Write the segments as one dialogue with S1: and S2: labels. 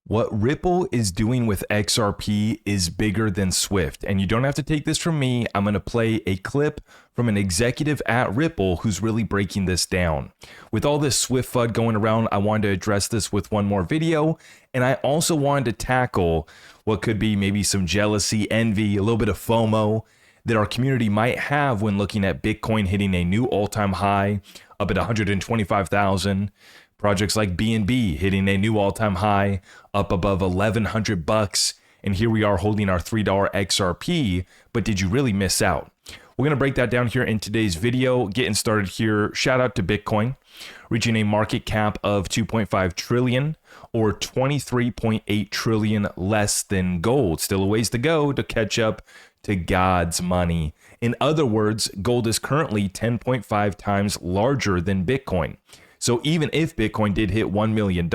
S1: What Ripple is doing with XRP is bigger than Swift. And you don't have to take this from me. I'm going to play a clip from an executive at Ripple who's really breaking this down. With all this Swift FUD going around, I wanted to address this with one more video. And I also wanted to tackle what could be maybe some jealousy, envy, a little bit of FOMO that our community might have when looking at Bitcoin hitting a new all-time high up at 125,000. Projects like BNB hitting a new all-time high up above $1,100, and here we are holding our $3 XRP. But did you really miss out? We're going to break that down here in today's video. Getting started here, shout out to Bitcoin, reaching a market cap of 2.5 trillion or 23.8 trillion less than gold. Still a ways to go to catch up to God's money. In other words, gold is currently 10.5 times larger than Bitcoin. So even if Bitcoin did hit $1 million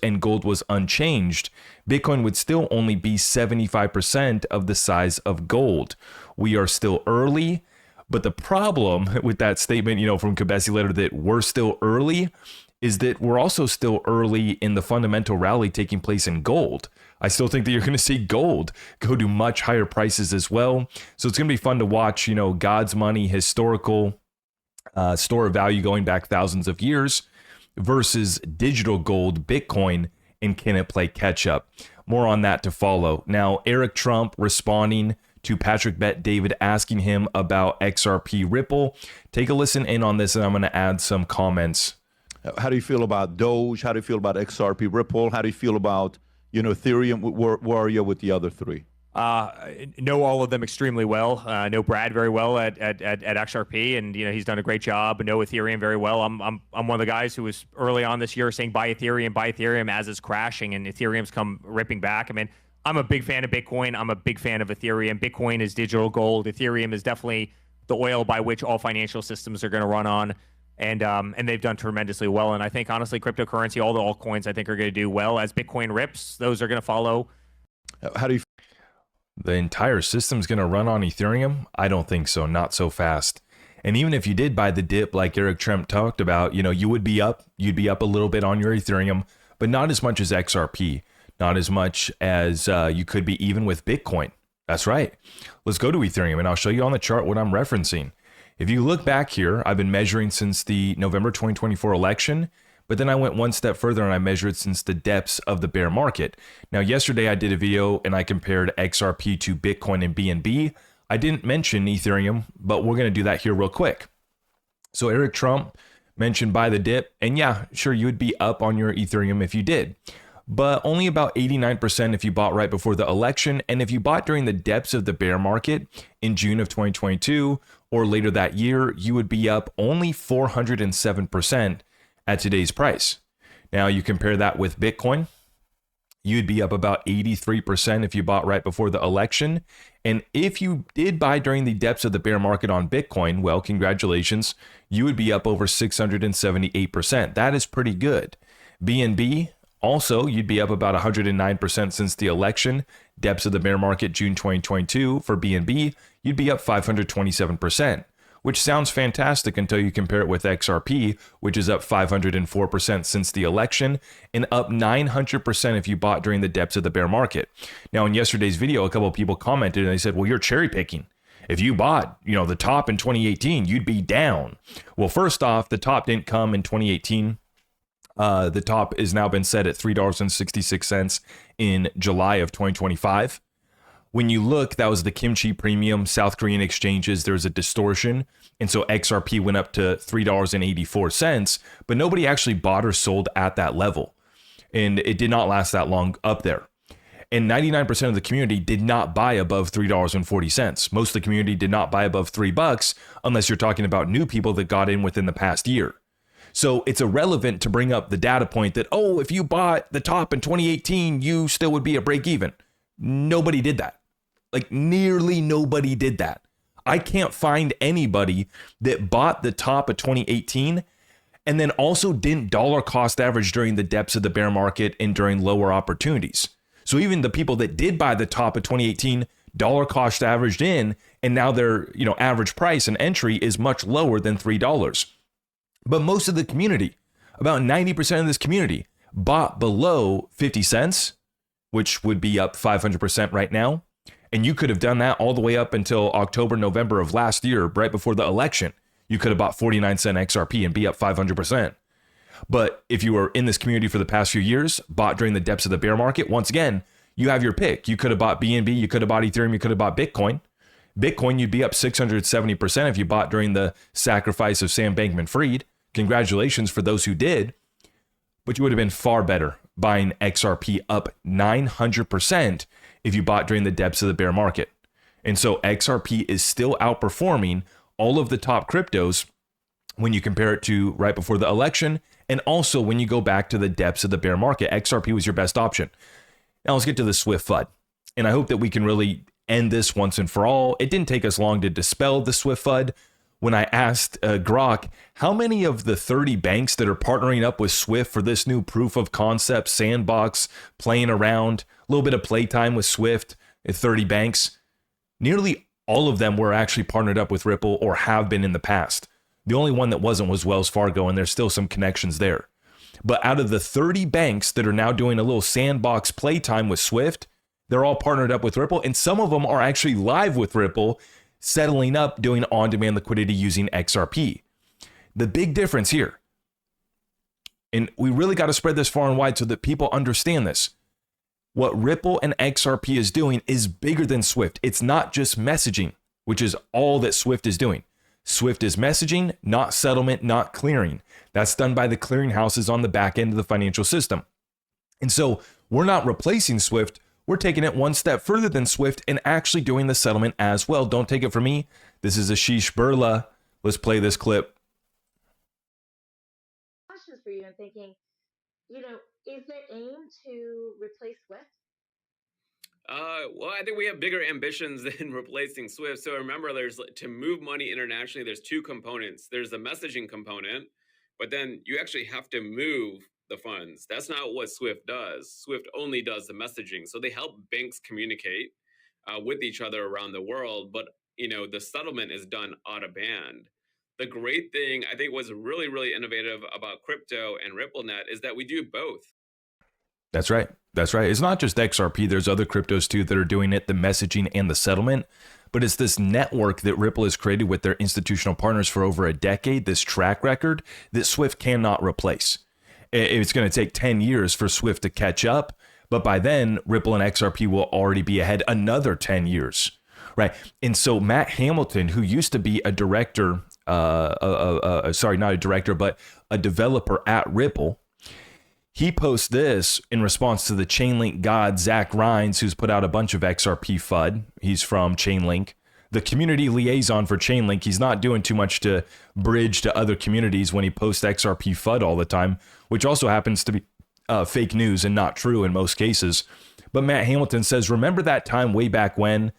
S1: and gold was unchanged, Bitcoin would still only be 75% of the size of gold. We are still early, but the problem with that statement, from Kabesi letter that we're still early is that we're also still early in the fundamental rally taking place in gold. I still think that you're going to see gold go to much higher prices as well. So it's going to be fun to watch, God's money, historical store of value going back thousands of years versus digital gold, Bitcoin, and can it play catch up? More on that to follow. Now, Eric Trump responding to Patrick Bet David asking him about XRP Ripple. Take a listen in on this, and I'm going to add some comments.
S2: How do you feel about Doge? How do you feel about XRP Ripple? How do you feel about, Ethereum? Where are you with the other three?
S3: Know all of them extremely well. Know Brad very well at XRP, and he's done a great job. Know Ethereum very well. I'm one of the guys who was early on this year saying buy Ethereum as it's crashing, and Ethereum's come ripping back. I mean, I'm a big fan of Bitcoin. I'm a big fan of Ethereum. Bitcoin is digital gold. Ethereum is definitely the oil by which all financial systems are going to run on, and they've done tremendously well. And I think honestly, cryptocurrency, all the altcoins, I think are going to do well as Bitcoin rips. Those are going to follow.
S2: How do you?
S1: The entire system's going to run on Ethereum? I don't think so. Not so fast. And even if you did buy the dip like Eric Trump talked about, you would be up. You'd be up a little bit on your Ethereum, but not as much as XRP. Not as much as you could be even with Bitcoin. That's right. Let's go to Ethereum, and I'll show you on the chart what I'm referencing. If you look back here, I've been measuring since the November 2024 election. But then I went one step further and I measured since the depths of the bear market. Now, yesterday I did a video and I compared XRP to Bitcoin and BNB. I didn't mention Ethereum, but we're going to do that here real quick. So Eric Trump mentioned buy the dip. And yeah, sure, you would be up on your Ethereum if you did. But only about 89% if you bought right before the election. And if you bought during the depths of the bear market in June of 2022 or later that year, you would be up only 407%. At today's price. Now you compare that with Bitcoin, you'd be up about 83% if you bought right before the election. And if you did buy during the depths of the bear market on Bitcoin, well, congratulations, you would be up over 678%. That is pretty good. BNB, also, you'd be up about 109% since the election. Depths of the bear market, June 2022 for BNB, you'd be up 527%. Which sounds fantastic until you compare it with XRP, which is up 504% since the election and up 900% if you bought during the depths of the bear market. Now, in yesterday's video, a couple of people commented and they said, well, you're cherry picking. If you bought, the top in 2018, you'd be down. Well, first off, the top didn't come in 2018. The top has now been set at $3.66 in July of 2025. When you look, that was the kimchi premium, South Korean exchanges, there's a distortion. And so XRP went up to $3.84, but nobody actually bought or sold at that level. And it did not last that long up there. And 99% of the community did not buy above $3.40. Most of the community did not buy above $3 unless you're talking about new people that got in within the past year. So it's irrelevant to bring up the data point that, oh, if you bought the top in 2018, you still would be a break even. Nobody did that. Like nearly nobody did that. I can't find anybody that bought the top of 2018 and then also didn't dollar cost average during the depths of the bear market and during lower opportunities. So even the people that did buy the top of 2018 dollar cost averaged in, and now their average price and entry is much lower than $3. But most of the community, about 90% of this community, bought below 50 cents which would be up 500% right now. And you could have done that all the way up until October, November of last year, right before the election. You could have bought 49-cent XRP and be up 500%. But if you were in this community for the past few years, bought during the depths of the bear market, once again, you have your pick. You could have bought BNB, you could have bought Ethereum, you could have bought Bitcoin. Bitcoin, you'd be up 670% if you bought during the sacrifice of Sam Bankman-Fried. Congratulations for those who did. But you would have been far better buying XRP up 900% if you bought during the depths of the bear market. And so XRP is still outperforming all of the top cryptos when you compare it to right before the election, and also when you go back to the depths of the bear market. XRP was your best option. Now let's get to the Swift FUD. And I hope that we can really end this once and for all. It didn't take us long to dispel the Swift FUD. When I asked Grok, how many of the 30 banks that are partnering up with Swift for this new proof of concept sandbox, playing around, a little bit of playtime with Swift, 30 banks, nearly all of them were actually partnered up with Ripple or have been in the past. The only one that wasn't was Wells Fargo, and there's still some connections there. But out of the 30 banks that are now doing a little sandbox playtime with Swift, they're all partnered up with Ripple, and some of them are actually live with Ripple, settling up, doing on-demand liquidity using XRP. The big difference here, and we really got to spread this far and wide so that people understand this, what Ripple and XRP is doing is bigger than Swift. It's not just messaging, which is all that Swift is doing. Swift is messaging, not settlement, not clearing. That's done by the clearinghouses on the back end of the financial system. And so we're not replacing Swift. We're taking it one step further than Swift and actually doing the settlement as well. Don't take it from me. This is Ashish Burla. Let's play this clip.
S4: Questions for you. I'm thinking, is there aim to replace Swift?
S5: Well, I think we have bigger ambitions than replacing Swift. So remember, to move money internationally, there's two components. There's the messaging component, but then you actually have to move the funds. That's not what Swift does. Swift only does the messaging. So they help banks communicate with each other around the world, but the settlement is done out of band. The great thing I think was really, really innovative about crypto and RippleNet is that we do both.
S1: That's right. That's right. It's not just XRP. There's other cryptos too that are doing it, the messaging and the settlement. But it's this network that Ripple has created with their institutional partners for over a decade, this track record that Swift cannot replace. It's going to take 10 years for Swift to catch up. But by then, Ripple and XRP will already be ahead another 10 years. Right. And so Matt Hamilton, who used to be a director, not a director, but a developer at Ripple, he posts this in response to the Chainlink god, Zach Rines, who's put out a bunch of XRP FUD. He's from Chainlink, the community liaison for Chainlink. He's not doing too much to bridge to other communities when he posts XRP FUD all the time, which also happens to be fake news and not true in most cases. But Matt Hamilton says, remember that time way back when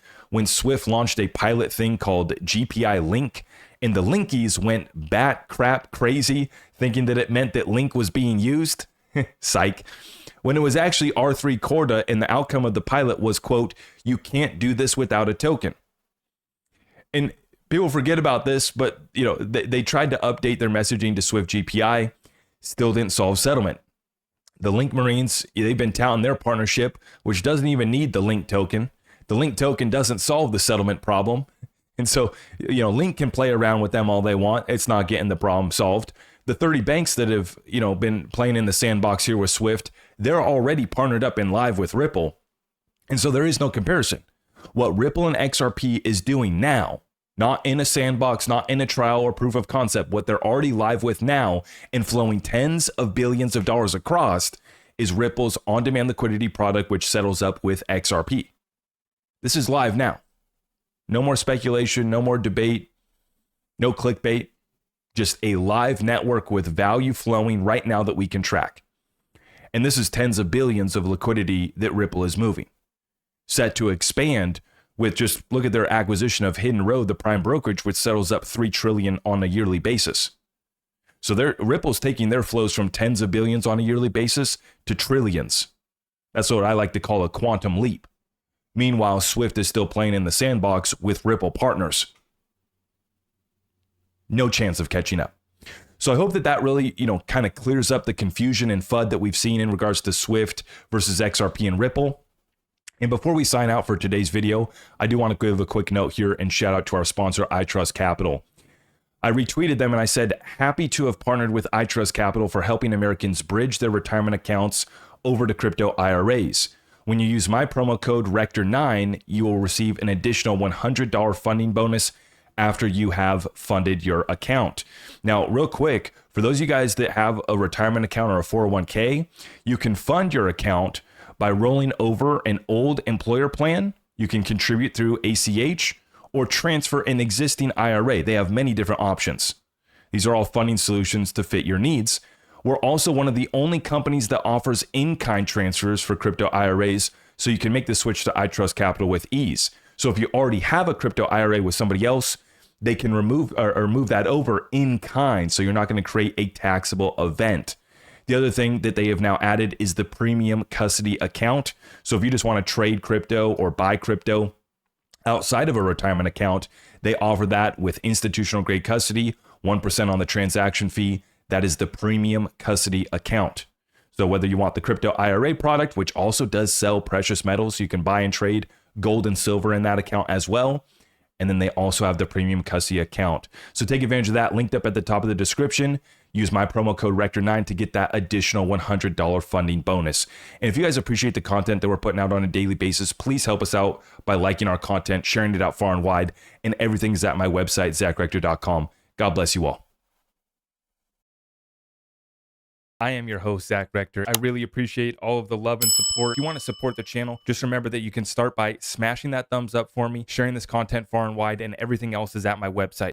S1: Swift launched a pilot thing called GPI Link, and the Linkies went bat crap crazy, thinking that it meant that Link was being used? Psych. When it was actually R3 Corda, and the outcome of the pilot was, quote, you can't do this without a token. And people forget about this, but they tried to update their messaging to Swift GPI, still didn't solve settlement. The Link Marines, they've been touting their partnership, which doesn't even need the Link token. The Link token doesn't solve the settlement problem. And so, Link can play around with them all they want. It's not getting the problem solved. The 30 banks that have, been playing in the sandbox here with Swift, they're already partnered up and live with Ripple. And so there is no comparison. What Ripple and XRP is doing now, not in a sandbox, not in a trial or proof of concept, what they're already live with now and flowing tens of billions of dollars across is Ripple's on-demand liquidity product, which settles up with XRP. This is live now. No more speculation, no more debate, no clickbait. Just a live network with value flowing right now that we can track. And this is tens of billions of liquidity that Ripple is moving. Set to expand with just look at their acquisition of Hidden Road, the prime brokerage, which settles up $3 trillion on a yearly basis. So Ripple's taking their flows from tens of billions on a yearly basis to trillions. That's what I like to call a quantum leap. Meanwhile, Swift is still playing in the sandbox with Ripple partners. No chance of catching up. So I hope that really, kind of clears up the confusion and FUD that we've seen in regards to Swift versus XRP and Ripple. And before we sign out for today's video, I do want to give a quick note here and shout out to our sponsor, iTrust Capital. I retweeted them and I said, happy to have partnered with iTrust Capital for helping Americans bridge their retirement accounts over to crypto IRAs. When you use my promo code RECTOR9, you will receive an additional $100 funding bonus after you have funded your account. Now, real quick, for those of you guys that have a retirement account or a 401k, you can fund your account by rolling over an old employer plan. You can contribute through ACH or transfer an existing IRA. They have many different options. These are all funding solutions to fit your needs. We're also one of the only companies that offers in-kind transfers for crypto IRAs, so you can make the switch to iTrust Capital with ease. So if you already have a crypto IRA with somebody else, they can remove or move that over in kind, so you're not going to create a taxable event. The other thing that they have now added is the premium custody account. So if you just want to trade crypto or buy crypto outside of a retirement account, they offer that with institutional grade custody, 1% on the transaction fee. That is the premium custody account. So whether you want the crypto IRA product, which also does sell precious metals, so you can buy and trade gold and silver in that account as well. And then they also have the premium custody account. So take advantage of that, linked up at the top of the description. Use my promo code RECTOR9 to get that additional $100 funding bonus. And if you guys appreciate the content that we're putting out on a daily basis, please help us out by liking our content, sharing it out far and wide, and everything is at my website, zachrector.com. God bless you all. I am your host, Zach Rector. I really appreciate all of the love and support. If you want to support the channel, just remember that you can start by smashing that thumbs up for me, sharing this content far and wide, and everything else is at my website.